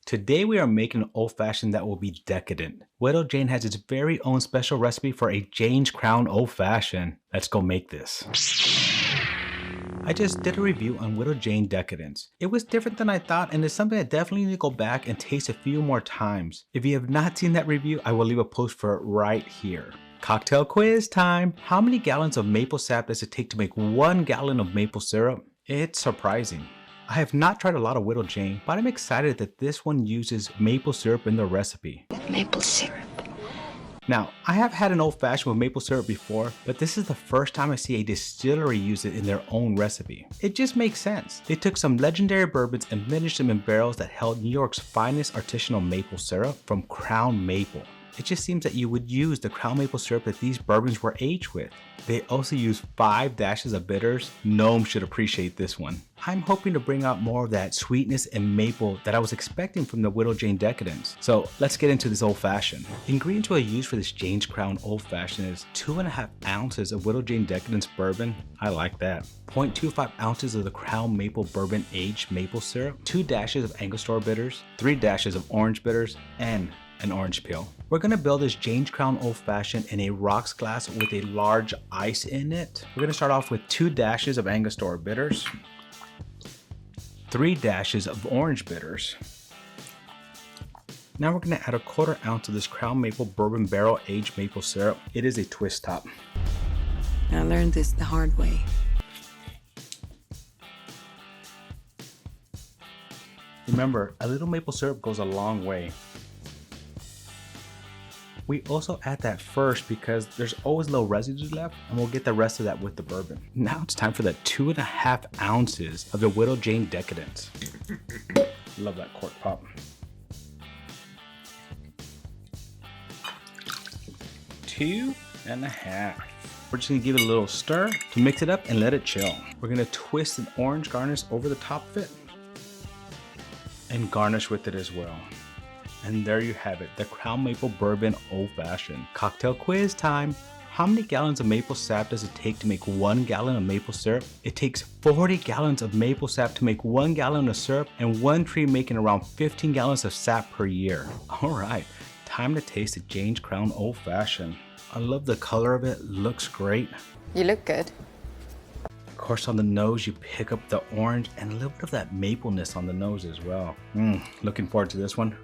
Today we are making an old fashioned that will be decadent. Widow Jane has its very own special recipe for a Jane's Crown old fashioned. Let's go make this. I just did a review on Widow Jane Decadence. It was different than I thought and it's something I definitely need to go back and taste a few more times. If you have not seen that review, I will leave a post for it right here. Cocktail quiz time! How many gallons of maple sap does it take to make 1 gallon of maple syrup? It's surprising. I have not tried a lot of Widow Jane, but I'm excited that this one uses maple syrup in the recipe. Maple syrup. Now, I have had an old fashioned with maple syrup before, but this is the first time I see a distillery use it in their own recipe. It just makes sense. They took some legendary bourbons and finished them in barrels that held New York's finest artisanal maple syrup from Crown Maple. It just seems that you would use the Crown Maple syrup that these bourbons were aged with. They also use 5 dashes of bitters. Gnome should appreciate this one. I'm hoping to bring out more of that sweetness and maple that I was expecting from the Widow Jane Decadence. So let's get into this old fashioned. Ingredients we'll use for this Jane's Crown old fashioned is 2.5 ounces of Widow Jane Decadence bourbon. I like that. 0.25 ounces of the Crown Maple bourbon aged maple syrup, 2 dashes of Angostura Bitters, 3 dashes of orange bitters, and an orange peel. We're gonna build this Jane's Crown old fashioned in a rocks glass with a large ice in it. We're gonna start off with 2 dashes of Angostura Bitters, 3 dashes of orange bitters. Now we're gonna add a 1/4 ounce of this Crown Maple bourbon barrel aged maple syrup. It is a twist top. I learned this the hard way. Remember, a little maple syrup goes a long way. We also add that first because there's always little residue left and we'll get the rest of that with the bourbon. Now it's time for the 2.5 ounces of the Widow Jane Decadence. Love that cork pop. Two and a half. We're just gonna give it a little stir to mix it up and let it chill. We're gonna twist an orange garnish over the top of it and garnish with it as well. And there you have it, the Crown Maple Bourbon Old Fashioned. Cocktail quiz time. How many gallons of maple sap does it take to make 1 gallon of maple syrup? It takes 40 gallons of maple sap to make 1 gallon of syrup and one tree making around 15 gallons of sap per year. All right, time to taste the Jane's Crown Old Fashioned. I love the color of it, looks great. You look good. Of course, on the nose, you pick up the orange and a little bit of that mapleness on the nose as well. Looking forward to this one.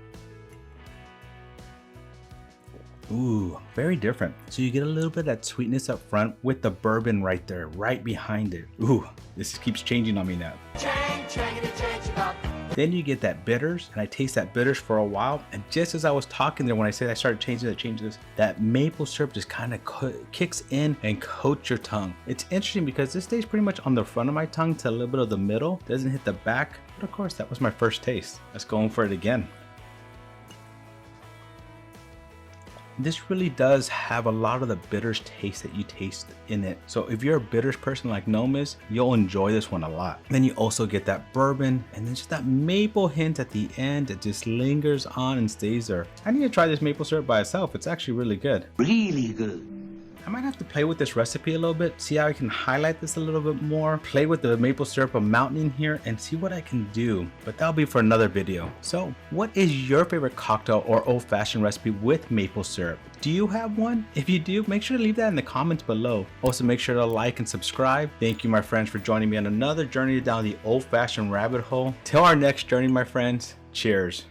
Ooh, very different. So you get a little bit of that sweetness up front with the bourbon right there, right behind it. Ooh, this keeps changing on me now. Then you get that bitters, and I taste that bitters for a while. And just as I was talking there, when I said I started changing this, that maple syrup just kind of kicks in and coats your tongue. It's interesting because this stays pretty much on the front of my tongue to a little bit of the middle. Doesn't hit the back, but of course that was my first taste. Let's go in for it again. This really does have a lot of the bitters taste that you taste in it. So if you're a bitters person like Gnome is, you'll enjoy this one a lot. Then you also get that bourbon and then just that maple hint at the end that just lingers on and stays there. I need to try this maple syrup by itself. It's actually really good. Really good. I might have to play with this recipe a little bit, see how I can highlight this a little bit more, play with the maple syrup amount in here and see what I can do, but that'll be for another video. So what is your favorite cocktail or old fashioned recipe with maple syrup? Do you have one? If you do, make sure to leave that in the comments below. Also make sure to like and subscribe. Thank you my friends for joining me on another journey down the old fashioned rabbit hole. Till our next journey my friends, cheers.